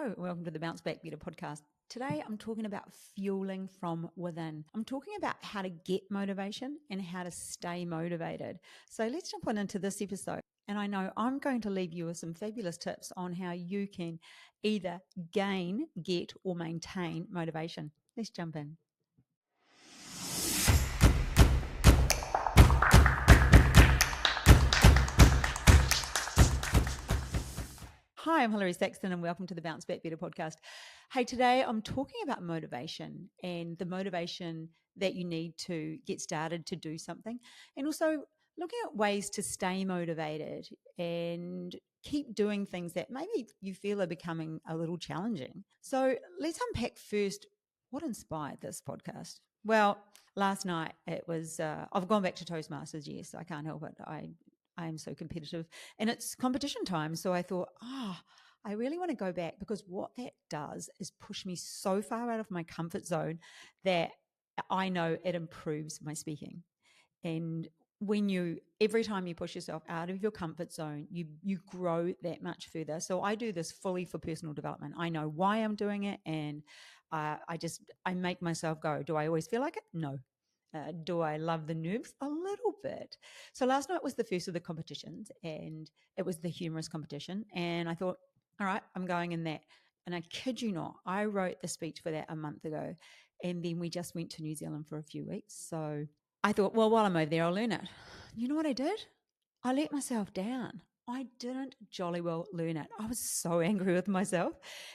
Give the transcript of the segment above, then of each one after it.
Hello, welcome to the Bounce Back Better podcast. Today I'm talking about fueling from within. I'm talking about how to get motivation and how to stay motivated. So let's jump on into this episode. And I know I'm going to leave you with some fabulous tips on how you can either gain, get, or maintain motivation. Let's jump in. Hi, I'm Hilary Saxton and welcome to the Bounce Back Better podcast. Hey, today I'm talking about motivation and the motivation that you need to get started to do something, and also looking at ways to stay motivated and keep doing things that maybe you feel are becoming a little challenging. So let's unpack first what inspired this podcast. Well, last night it was, I've gone back to Toastmasters, yes, I can't help it. I am so competitive and it's competition time. So I thought, I really want to go back because what that does is push me so far out of my comfort zone that I know it improves my speaking. And every time you push yourself out of your comfort zone, you grow that much further. So I do this fully for personal development. I know why I'm doing it, and I make myself go. Do I always feel like it? No. Do I love the nerves? A little bit. So last night was the first of the competitions, and it was the humorous competition. And I thought, all right, I'm going in that. And I kid you not, I wrote the speech for that a month ago, and then we just went to New Zealand for a few weeks. So I thought, well, while I'm over there, I'll learn it. You know what I did? I let myself down. I didn't jolly well learn it. I was so angry with myself.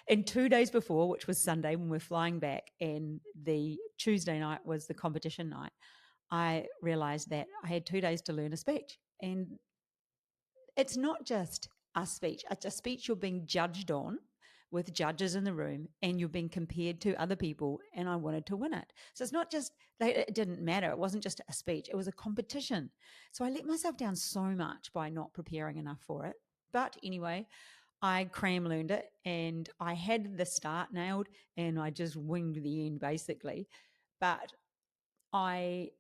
And 2 days before, which was Sunday when we're flying back, and the Tuesday night was the competition night, I realized that I had 2 days to learn a speech. And it's not just a speech, it's a speech you're being judged on with judges in the room, and you're being compared to other people, and I wanted to win it. So it's not just that it didn't matter. It wasn't just a speech, it was a competition. So I let myself down so much by not preparing enough for it. But anyway, I cram learned it, and I had the start nailed, and I just winged the end basically. But I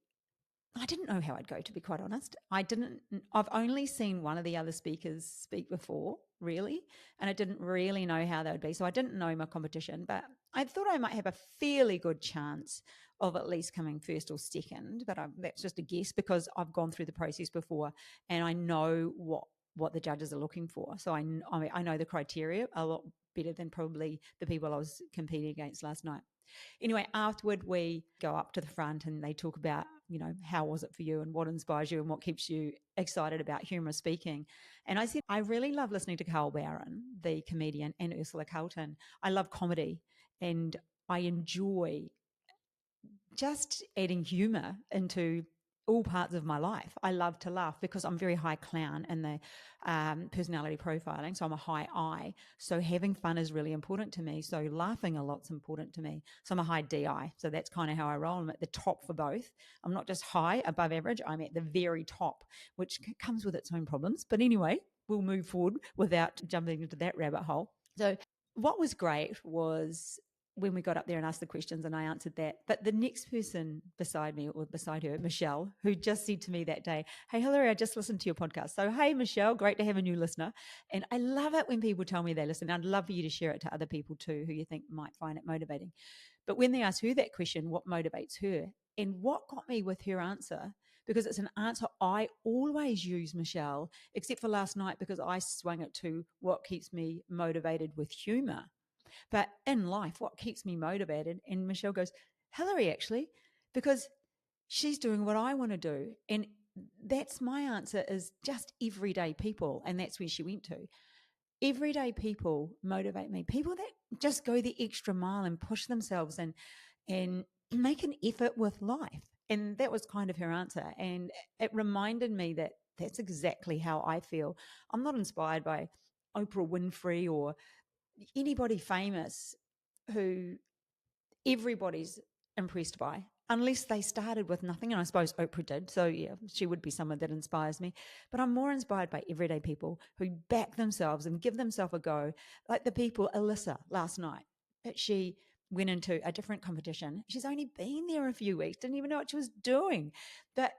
I didn't know how I'd go, to be quite honest. I've only seen one of the other speakers speak before, really, and I didn't really know how they would be. So I didn't know my competition, but I thought I might have a fairly good chance of at least coming first or second. But that's just a guess because I've gone through the process before and I know what the judges are looking for. So I know the criteria a lot better than probably the people I was competing against last night. Anyway, afterward, we go up to the front and they talk about, how was it for you and what inspires you and what keeps you excited about humorous speaking. And I said, I really love listening to Carl Barron, the comedian, and Ursula Carlton. I love comedy and I enjoy just adding humor into all parts of my life. I love to laugh because I'm very high clown in the personality profiling. So I'm a high I. So having fun is really important to me. So laughing a lot's important to me. So I'm a high DI. So that's kind of how I roll. I'm at the top for both. I'm not just high above average. I'm at the very top, which comes with its own problems. But anyway, we'll move forward without jumping into that rabbit hole. So what was great was when we got up there and asked the questions and I answered that. But the next person beside me or beside her, Michelle, who just said to me that day, hey, Hilary, I just listened to your podcast. So, hey, Michelle, great to have a new listener. And I love it when people tell me they listen. I'd love for you to share it to other people too who you think might find it motivating. But when they asked her that question, what motivates her? And what got me with her answer, because it's an answer I always use, Michelle, except for last night because I swung it to what keeps me motivated with humor. But in life, what keeps me motivated? And Michelle goes, Hilary, actually, because she's doing what I want to do. And that's my answer, is just everyday people. And that's where she went to. Everyday people motivate me. People that just go the extra mile and push themselves and make an effort with life. And that was kind of her answer. And it reminded me that that's exactly how I feel. I'm not inspired by Oprah Winfrey or anybody famous who everybody's impressed by, unless they started with nothing. And I suppose Oprah did. So yeah, she would be someone that inspires me. But I'm more inspired by everyday people who back themselves and give themselves a go. Like the people, Alyssa last night, she went into a different competition. She's only been there a few weeks, didn't even know what she was doing. But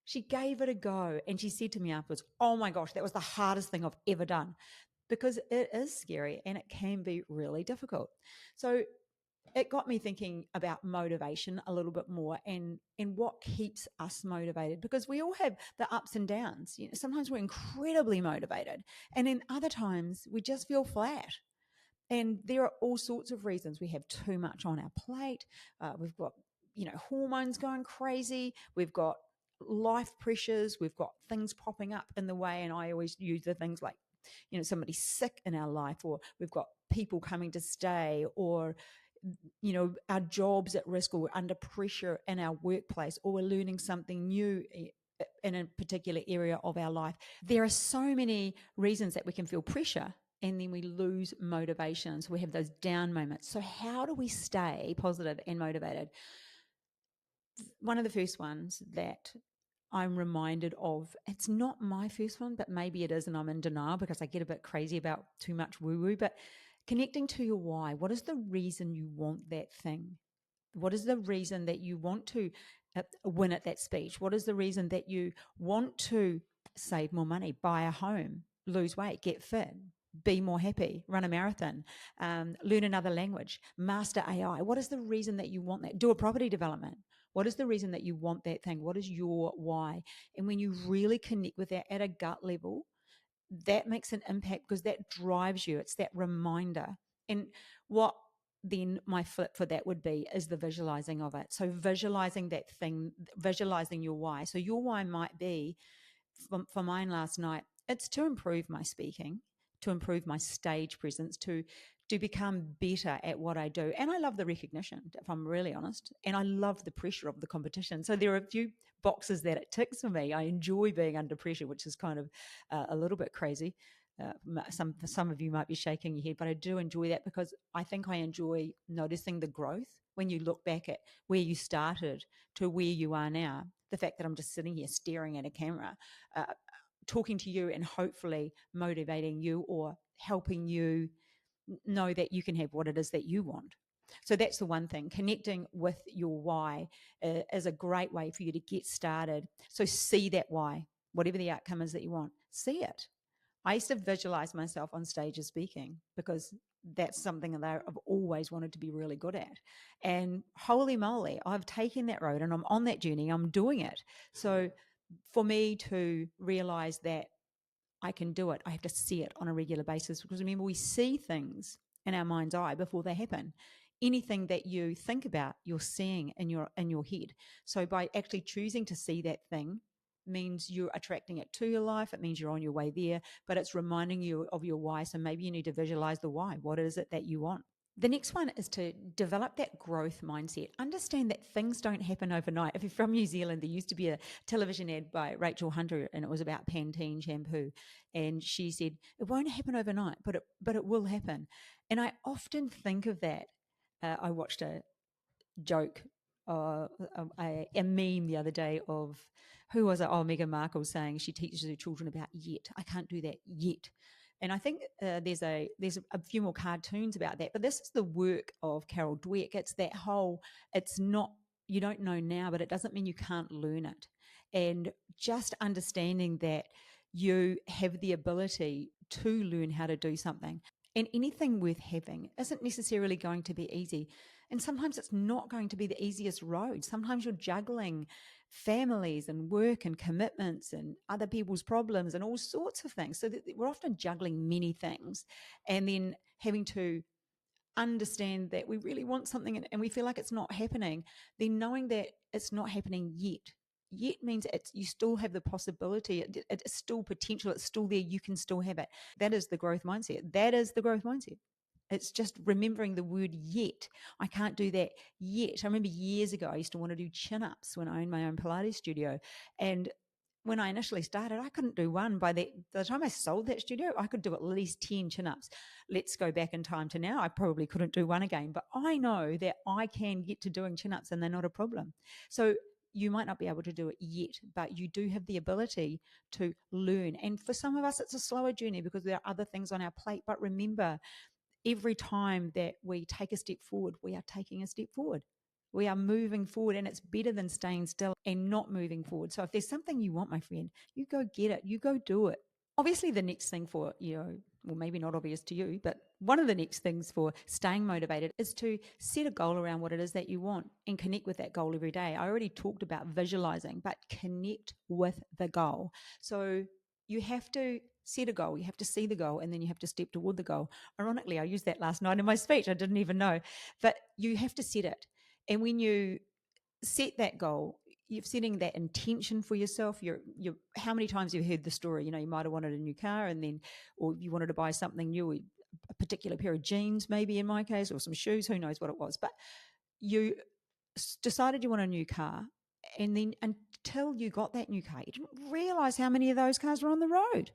she gave it a go. And she said to me afterwards, oh my gosh, that was the hardest thing I've ever done. because it is scary and it can be really difficult. So it got me thinking about motivation a little bit more, and what keeps us motivated, because we all have the ups and downs. Sometimes we're incredibly motivated, and then other times we just feel flat. And there are all sorts of reasons. We have too much on our plate. We've got, hormones going crazy. We've got life pressures. We've got things popping up in the way. And I always use the things like, somebody's sick in our life, or we've got people coming to stay, or our jobs at risk, or we're under pressure in our workplace, or we're learning something new in a particular area of our life. There are so many reasons that we can feel pressure, and then we lose motivation. So we have those down moments. So how do we stay positive and motivated? One of the first ones that I'm reminded of, it's not my first one, but maybe it is, and I'm in denial because I get a bit crazy about too much woo-woo, but connecting to your why. What is the reason you want that thing? What is the reason that you want to win at that speech? What is the reason that you want to save more money, buy a home, lose weight, get fit, be more happy, run a marathon, learn another language, master AI? What is the reason that you want that? Do a property development. What is the reason that you want that thing? What is your why? And when you really connect with that at a gut level, that makes an impact, because that drives you. It's that reminder. And what then my flip for that would be is the visualizing of it. So visualizing that thing, visualizing your why. So your why might be, for mine last night, it's to improve my speaking, to improve my stage presence, to become better at what I do. And I love the recognition, if I'm really honest. And I love the pressure of the competition. So there are a few boxes that it ticks for me. I enjoy being under pressure, which is kind of a little bit crazy. Some of you might be shaking your head, but I do enjoy that, because I think I enjoy noticing the growth when you look back at where you started to where you are now. The fact that I'm just sitting here staring at a camera, uh, talking to you, and hopefully motivating you or helping you know that you can have what it is that you want. So that's the one thing. Connecting with your why is a great way for you to get started. So see that why, whatever the outcome is that you want, see it. I used to visualize myself on stage as speaking, because that's something that I've always wanted to be really good at. And holy moly, I've taken that road and I'm on that journey. I'm doing it. So for me to realize that I can do it, I have to see it on a regular basis, because remember, we see things in our mind's eye before they happen. Anything that you think about, you're seeing in your head. So by actually choosing to see that thing means you're attracting it to your life. It means you're on your way there, but it's reminding you of your why. So maybe you need to visualize the why. What is it that you want? The next one is to develop that growth mindset. Understand that things don't happen overnight. If you're from New Zealand, there used to be a television ad by Rachel Hunter, and it was about Pantene shampoo. And she said, it won't happen overnight, but it will happen. And I often think of that. I watched a joke, a meme the other day of, who was it? Oh, Meghan Markle saying she teaches her children about yet. I can't do that yet. And I think there's a few more cartoons about that. But this is the work of Carol Dweck. It's that whole, it's not, you don't know now, but it doesn't mean you can't learn it. And just understanding that you have the ability to learn how to do something. And anything worth having isn't necessarily going to be easy. And sometimes it's not going to be the easiest road. Sometimes you're juggling families and work and commitments and other people's problems and all sorts of things. So that we're often juggling many things, and then having to understand that we really want something and we feel like it's not happening. Then knowing that it's not happening yet means you still have the possibility. It's still potential. It's still there. You can still have it. That is the growth mindset. It's just remembering the word yet. I can't do that yet. I remember years ago, I used to want to do chin-ups when I owned my own Pilates studio. And when I initially started, I couldn't do one. By the time I sold that studio, I could do at least 10 chin-ups. Let's go back in time to now. I probably couldn't do one again, but I know that I can get to doing chin-ups and they're not a problem. So you might not be able to do it yet, but you do have the ability to learn. And for some of us, it's a slower journey because there are other things on our plate. But remember, every time that we take a step forward, we are taking a step forward. We are moving forward, and it's better than staying still and not moving forward. So if there's something you want, my friend, you go get it. You go do it. Obviously, the next thing for, well, maybe not obvious to you, but one of the next things for staying motivated is to set a goal around what it is that you want and connect with that goal every day. I already talked about visualizing, but connect with the goal. So you have to set a goal, you have to see the goal, and then you have to step toward the goal. Ironically, I used that last night in my speech. I didn't even know, but you have to set it. And when you set that goal, you're setting that intention for yourself. You're how many times you've heard the story, you might have wanted a new car, and then, or you wanted to buy something new, a particular pair of jeans, maybe in my case, or some shoes, who knows what it was, but you decided you want a new car, and then until you got that new car, you didn't realize how many of those cars were on the road.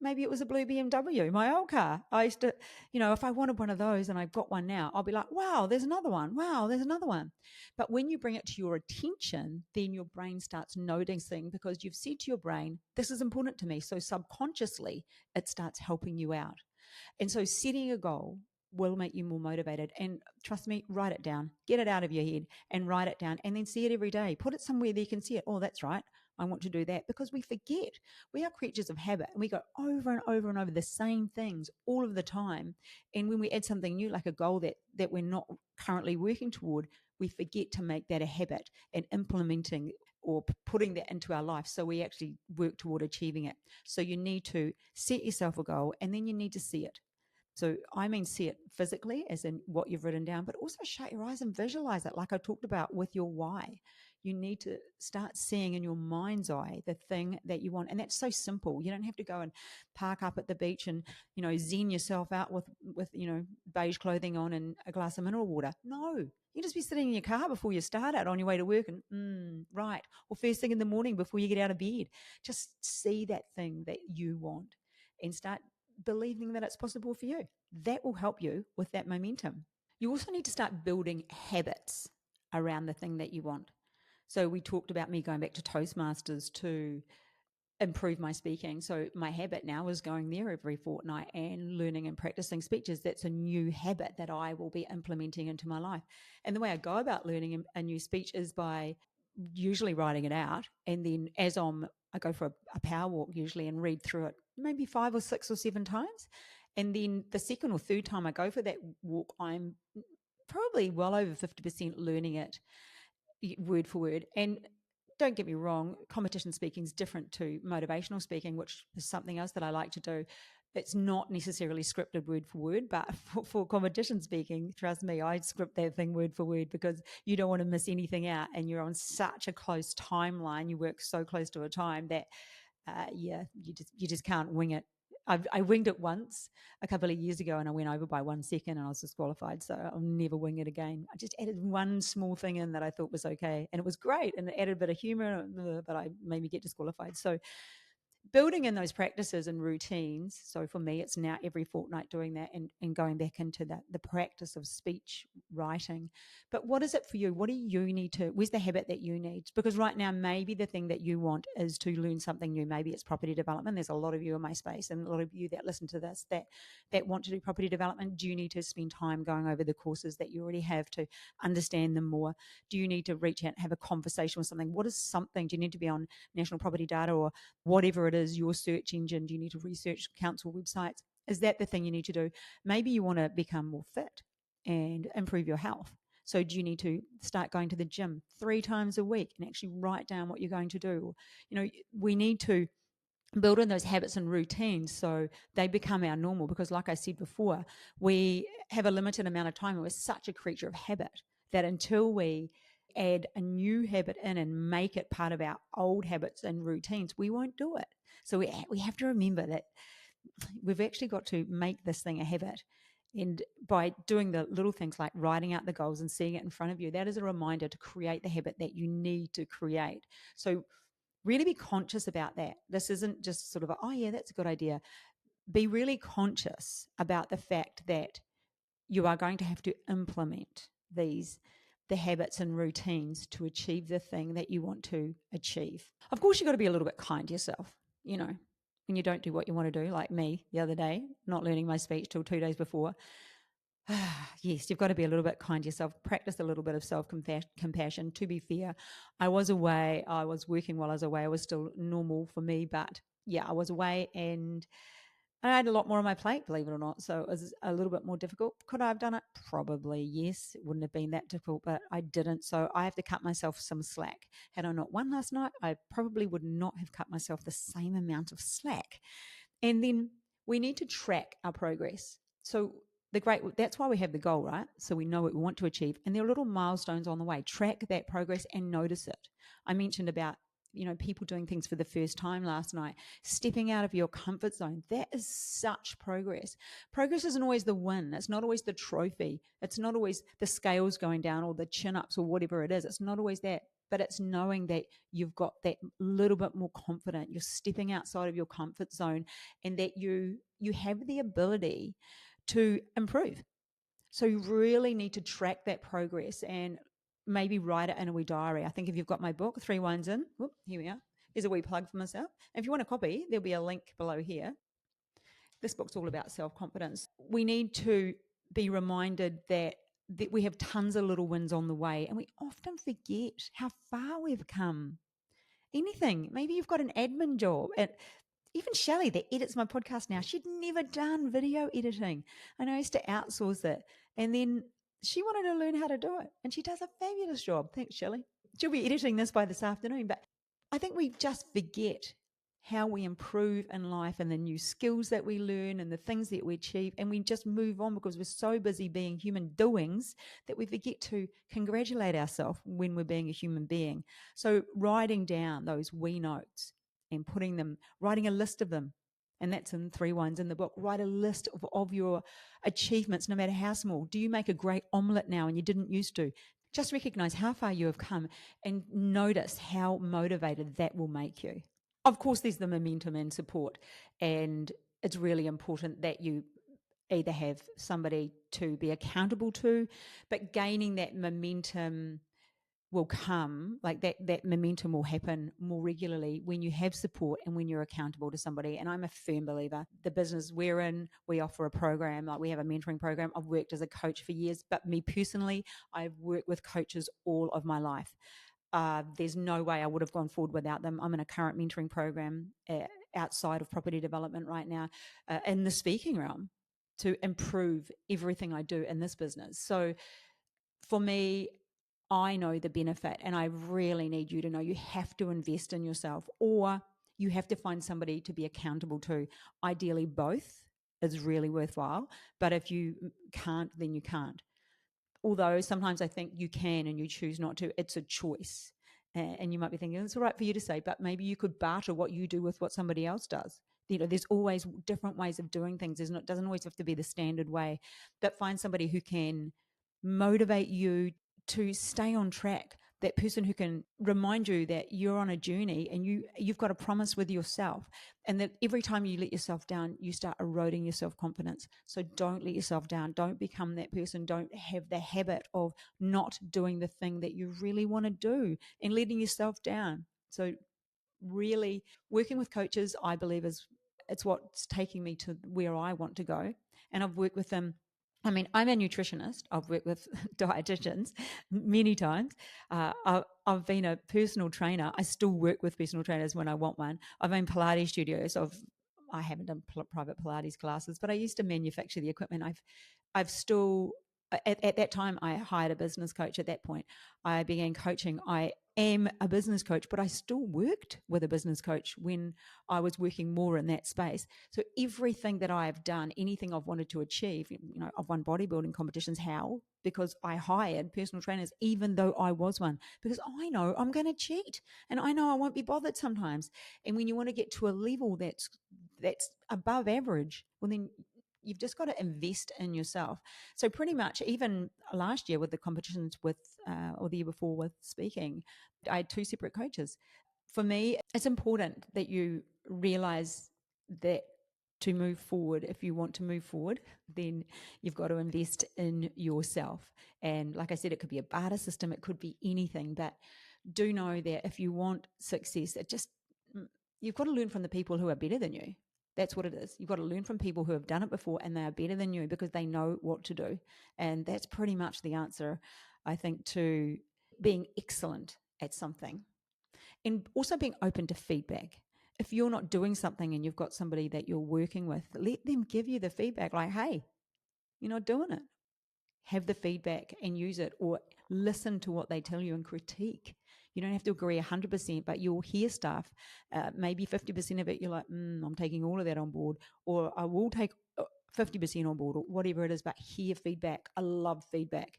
Maybe it was a blue BMW, my old car. I used to, if I wanted one of those and I've got one now, I'll be like, wow, there's another one. Wow, there's another one. But when you bring it to your attention, then your brain starts noticing, because you've said to your brain, this is important to me. So subconsciously, it starts helping you out. And so setting a goal will make you more motivated. And trust me, write it down, get it out of your head and write it down, and then see it every day. Put it somewhere that you can see it. Oh, that's right, I want to do that, because we forget. We are creatures of habit, and we go over and over and over the same things all of the time. And when we add something new, like a goal that we're not currently working toward, we forget to make that a habit and implementing or putting that into our life, so we actually work toward achieving it. So you need to set yourself a goal, and then you need to see it. So I mean, see it physically, as in what you've written down, but also shut your eyes and visualize it, like I talked about with your why. You need to start seeing in your mind's eye the thing that you want. And that's so simple. You don't have to go and park up at the beach and, zen yourself out with beige clothing on and a glass of mineral water. No, you just be sitting in your car before you start out on your way to work, and right. Or first thing in the morning before you get out of bed. Just see that thing that you want and start believing that it's possible for you. That will help you with that momentum. You also need to start building habits around the thing that you want. So we talked about me going back to Toastmasters to improve my speaking. So my habit now is going there every fortnight and learning and practicing speeches. That's a new habit that I will be implementing into my life. And the way I go about learning a new speech is by usually writing it out, and then I go for a power walk usually and read through it maybe 5 or 6 or 7 times. And then the second or third time I go for that walk, I'm probably well over 50% learning it word for word. And don't get me wrong, competition speaking is different to motivational speaking, which is something else that I like to do. It's not necessarily scripted word for word, but for competition speaking, trust me, I script that thing word for word, because you don't want to miss anything out, and you're on such a close timeline. You work so close to a time that, you just can't wing it. I winged it once a couple of years ago, and I went over by 1 second and I was disqualified. So I'll never wing it again. I just added one small thing in that I thought was okay, and it was great, and it added a bit of humor, but I made me get disqualified. So building in those practices and routines. So for me, it's now every fortnight doing that, and going back into the practice of speech writing. But what is it for you? What do you need to, where's the habit that you need? Because right now, maybe the thing that you want is to learn something new. Maybe it's property development. There's a lot of you in my space, and a lot of you that listen to this that want to do property development. Do you need to spend time going over the courses that you already have to understand them more? Do you need to reach out and have a conversation with something? What is something? Do you need to be on national property data or whatever it is, your search engine? Do you need to research council websites? Is that the thing you need to do? Maybe you want to become more fit and improve your health. So do you need to start going to the gym 3 times a week and actually write down what you're going to do? We need to build in those habits and routines so they become our normal, because like I said before, we have a limited amount of time, and we're such a creature of habit that until we add a new habit in and make it part of our old habits and routines, we won't do it. So we have to remember that we've actually got to make this thing a habit. And by doing the little things like writing out the goals and seeing it in front of you, that is a reminder to create the habit that you need to create. So really be conscious about that. This isn't just sort of oh yeah, that's a good idea. Be really conscious about the fact that you are going to have to implement the habits and routines to achieve the thing that you want to achieve. Of course, you've got to be a little bit kind to yourself, when you don't do what you want to do, like me the other day, not learning my speech till 2 days before. Yes, you've got to be a little bit kind to yourself, practice a little bit of self-compassion. To be fair, I was away, I was working while I was away, I was still normal for me, but yeah, I was away, and I had a lot more on my plate, believe it or not. So it was a little bit more difficult. Could I have done it? Probably, yes. It wouldn't have been that difficult, but I didn't. So I have to cut myself some slack. Had I not won last night, I probably would not have cut myself the same amount of slack. And then we need to track our progress. So that's why we have the goal, right? So we know what we want to achieve. And there are little milestones on the way. Track that progress and notice it. I mentioned about people doing things for the first time last night, stepping out of your comfort zone. That is such progress. Progress isn't always the win. It's not always the trophy. It's not always the scales going down or the chin ups or whatever it is. It's not always that. But it's knowing that you've got that little bit more confident. You're stepping outside of your comfort zone, and that you have the ability to improve. So you really need to track that progress and maybe write it in a wee diary. I think if you've got my book, Three Wines In, here we are. There's a wee plug for myself. If you want a copy, there'll be a link below here. This book's all about self-confidence. We need to be reminded that we have tons of little wins on the way, and we often forget how far we've come. Anything. Maybe you've got an admin job. And even Shelley, that edits my podcast now, she'd never done video editing. And I used to outsource it. And then she wanted to learn how to do it. And she does a fabulous job. Thanks, Shelley. She'll be editing this by this afternoon. But I think we just forget how we improve in life and the new skills that we learn and the things that we achieve. And we just move on because we're so busy being human doings that we forget to congratulate ourselves when we're being a human being. So writing down those wee notes and writing a list of them. And that's in Three Wines in the book. Write a list of your achievements, no matter how small. Do you make a great omelette now and you didn't used to? Just recognize how far you have come and notice how motivated that will make you. Of course, there's the momentum and support. And it's really important that you either have somebody to be accountable to, but gaining that momentum will come, like that momentum will happen more regularly when you have support and when you're accountable to somebody. And I'm a firm believer. The business we're in, we offer a program, like we have a mentoring program. I've worked as a coach for years, but me personally, I've worked with coaches all of my life. There's no way I would have gone forward without them. I'm in a current mentoring program outside of property development right now in the speaking realm to improve everything I do in this business. So for me, I know the benefit, and I really need you to know you have to invest in yourself, or you have to find somebody to be accountable to. Ideally, both is really worthwhile. But if you can't, then you can't. Although sometimes I think you can and you choose not to. It's a choice. And you might be thinking, it's all right for you to say, but maybe you could barter what you do with what somebody else does. There's always different ways of doing things. It doesn't always have to be the standard way, but find somebody who can motivate you to stay on track. That person who can remind you that you're on a journey and you've got a promise with yourself, and that every time you let yourself down, you start eroding your self-confidence. So don't let yourself down. Don't become that person. Don't have the habit of not doing the thing that you really want to do and letting yourself down. So really working with coaches, I believe it's what's taking me to where I want to go. And I've worked with them. I mean, I'm a nutritionist. I've worked with dietitians many times. I've been a personal trainer. I still work with personal trainers when I want one. I've been Pilates studios. I haven't done private Pilates classes, but I used to manufacture the equipment. I've still at that time I hired a business coach. At that point, I began coaching. I am a business coach, but I still worked with a business coach when I was working more in that space. So everything that I have done, anything I've wanted to achieve, I've won bodybuilding competitions. How? Because I hired personal trainers, even though I was one, because I know I'm going to cheat and I know I won't be bothered sometimes. And when you want to get to a level that's above average, well, then you've just got to invest in yourself. So pretty much even last year with the competitions or the year before with speaking, I had two separate coaches. For me, it's important that you realize that to move forward, if you want to move forward, then you've got to invest in yourself. And like I said, it could be a barter system, it could be anything, but do know that if you want success, you've got to learn from the people who are better than you. That's what it is. You've got to learn from people who have done it before and they are better than you because they know what to do. And that's pretty much the answer, I think, to being excellent at something. And also being open to feedback. If you're not doing something and you've got somebody that you're working with, let them give you the feedback like, hey, you're not doing it. Have the feedback and use it, or listen to what they tell you and critique. You don't have to agree 100%, but you'll hear stuff. Maybe 50% of it, you're like, I'm taking all of that on board, or I will take 50% on board, or whatever it is, but hear feedback. I love feedback.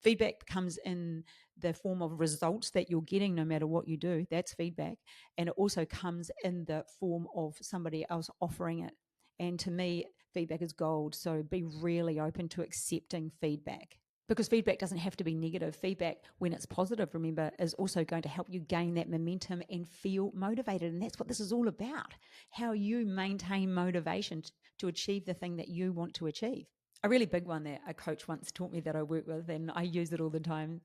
Feedback comes in the form of results that you're getting no matter what you do. That's feedback. And it also comes in the form of somebody else offering it. And to me, feedback is gold. So be really open to accepting feedback, because feedback doesn't have to be negative. Feedback, when it's positive, remember, is also going to help you gain that momentum and feel motivated. And that's what this is all about, how you maintain motivation to achieve the thing that you want to achieve. A really big one that a coach once taught me that I work with, and I use it all the time.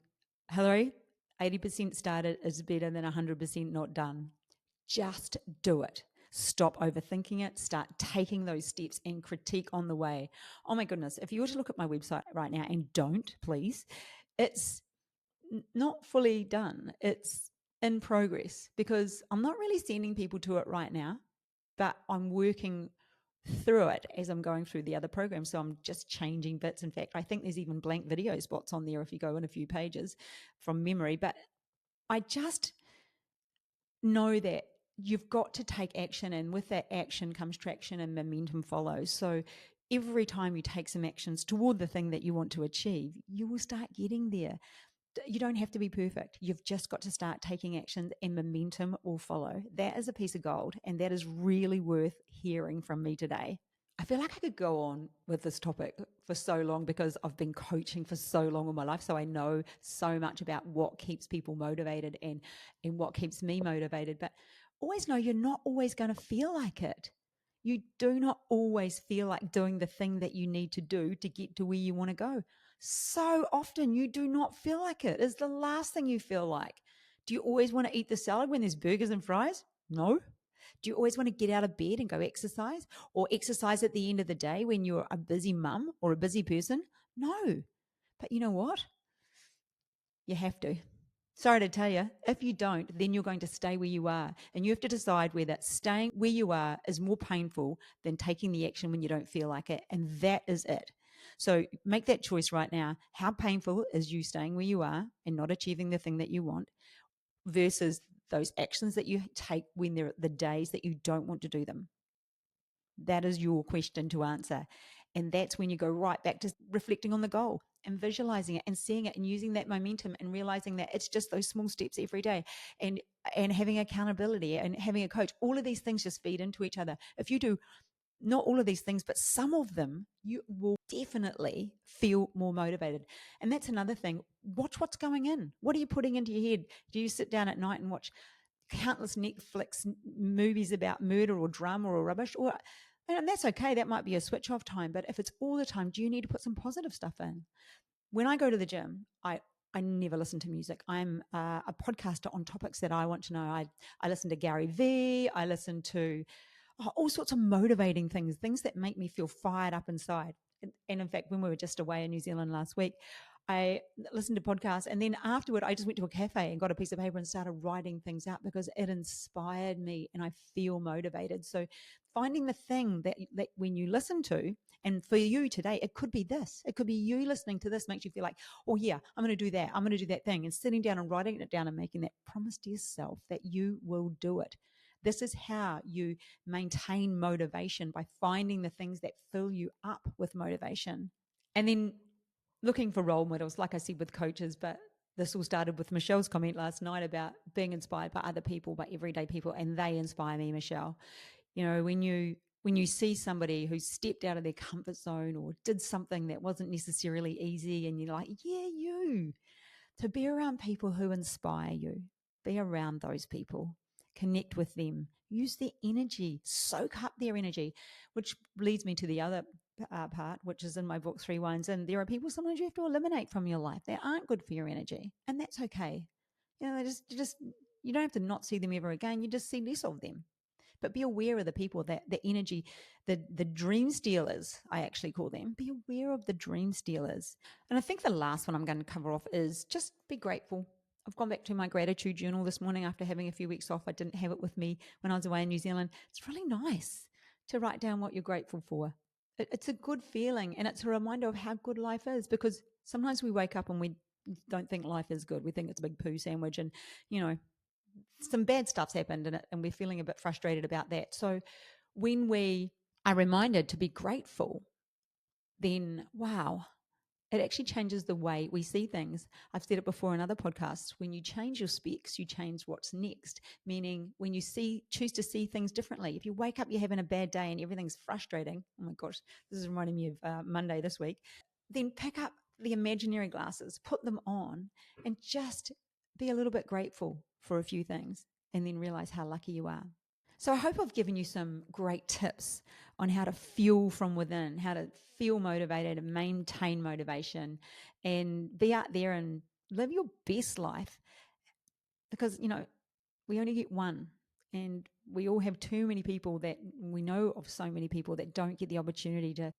Hilary, 80% started is better than 100% not done. Just do it. Stop overthinking it. Start taking those steps and critique on the way. Oh my goodness. If you were to look at my website right now, and don't, please, it's not fully done. It's in progress, because I'm not really sending people to it right now, but I'm working through it as I'm going through the other programs. So I'm just changing bits. In fact, I think there's even blank video spots on there if you go in a few pages from memory. But I just know that you've got to take action, and with that action comes traction and momentum follows. So every time you take some actions toward the thing that you want to achieve, you will start getting there. You don't have to be perfect. You've just got to start taking actions, and momentum will follow. That is a piece of gold, and that is really worth hearing from me today. I feel like I could go on with this topic for so long, because I've been coaching for so long in my life. So I know so much about what keeps people motivated and what keeps me motivated. But always know you're not always going to feel like it. You do not always feel like doing the thing that you need to do to get to where you want to go. So often you do not feel like it. It's the last thing you feel like. Do you always want to eat the salad when there's burgers and fries? No. Do you always want to get out of bed and go exercise, or exercise at the end of the day when you're a busy mum or a busy person? No. But you know what? You have to. Sorry to tell you, if you don't, then you're going to stay where you are. And you have to decide whether staying where you are is more painful than taking the action when you don't feel like it. And that is it. So make that choice right now. How painful is you staying where you are and not achieving the thing that you want, versus those actions that you take when they're the days that you don't want to do them? That is your question to answer. And that's when you go right back to reflecting on the goal and visualizing it and seeing it and using that momentum and realizing that it's just those small steps every day, and having accountability and having a coach. All of these things just feed into each other. If you do not all of these things, but some of them, you will definitely feel more motivated. And that's another thing. Watch what's going in. What are you putting into your head? Do you sit down at night and watch countless Netflix movies about murder or drama or rubbish? Or, and that's okay. That might be a switch off time. But if it's all the time, do you need to put some positive stuff in? When I go to the gym, I never listen to music. I'm a podcaster on topics that I want to know. I listen to Gary Vee. I listen to all sorts of motivating things that make me feel fired up inside. And in fact, when we were just away in New Zealand last week, I listened to podcasts, and then afterward, I just went to a cafe and got a piece of paper and started writing things out, because it inspired me and I feel motivated. So finding the thing that when you listen to, and for you today, it could be this. It could be you listening to this makes you feel like, oh yeah, I'm going to do that. I'm going to do that thing, and sitting down and writing it down and making that promise to yourself that you will do it. This is how you maintain motivation, by finding the things that fill you up with motivation. And then looking for role models, like I said, with coaches, but this all started with Michelle's comment last night about being inspired by other people, by everyday people, and they inspire me, Michelle. You know, when you see somebody who stepped out of their comfort zone or did something that wasn't necessarily easy, and you're like, yeah, you. To be around people who inspire you, be around those people, connect with them, use their energy, soak up their energy, which leads me to the other part, which is in my book, Three Wines. And there are people sometimes you have to eliminate from your life that aren't good for your energy, and that's okay. You know, they just you don't have to not see them ever again. You just see less of them. But be aware of the people, that the energy, the dream stealers, I actually call them. Be aware of the dream stealers. And I think the last one I'm going to cover off is just be grateful. I've gone back to my gratitude journal this morning after having a few weeks off. I didn't have it with me when I was away in New Zealand. It's really nice to write down what you're grateful for. It's a good feeling, and it's a reminder of how good life is, because sometimes we wake up and we don't think life is good. We think it's a big poo sandwich, and, you know, some bad stuff's happened in it, and we're feeling a bit frustrated about that. So when we are reminded to be grateful, then wow, it actually changes the way we see things. I've said it before in other podcasts. When you change your specs, you change what's next. Meaning, when you choose to see things differently. If you wake up, you're having a bad day and everything's frustrating. Oh my gosh, this is reminding me of Monday this week. Then pick up the imaginary glasses, put them on, and just be a little bit grateful for a few things, and then realize how lucky you are. So I hope I've given you some great tips on how to fuel from within, how to feel motivated and maintain motivation, and be out there and live your best life, because, we only get one, and we all have too many people that we know of, so many people that don't get the opportunity to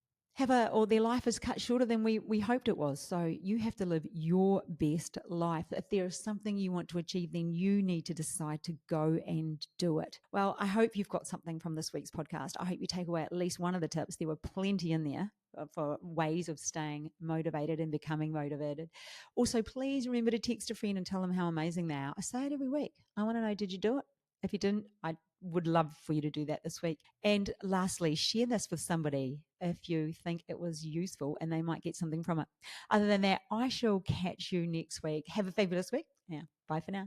or their life is cut shorter than we hoped it was. So you have to live your best life. If there is something you want to achieve, then you need to decide to go and do it. Well, I hope you've got something from this week's podcast. I hope you take away at least one of the tips. There were plenty in there for ways of staying motivated and becoming motivated. Also, please remember to text a friend and tell them how amazing they are. I say it every week. I want to know, did you do it? If you didn't, I would love for you to do that this week. And lastly, share this with somebody if you think it was useful and they might get something from it. Other than that, I shall catch you next week. Have a fabulous week. Yeah, bye for now.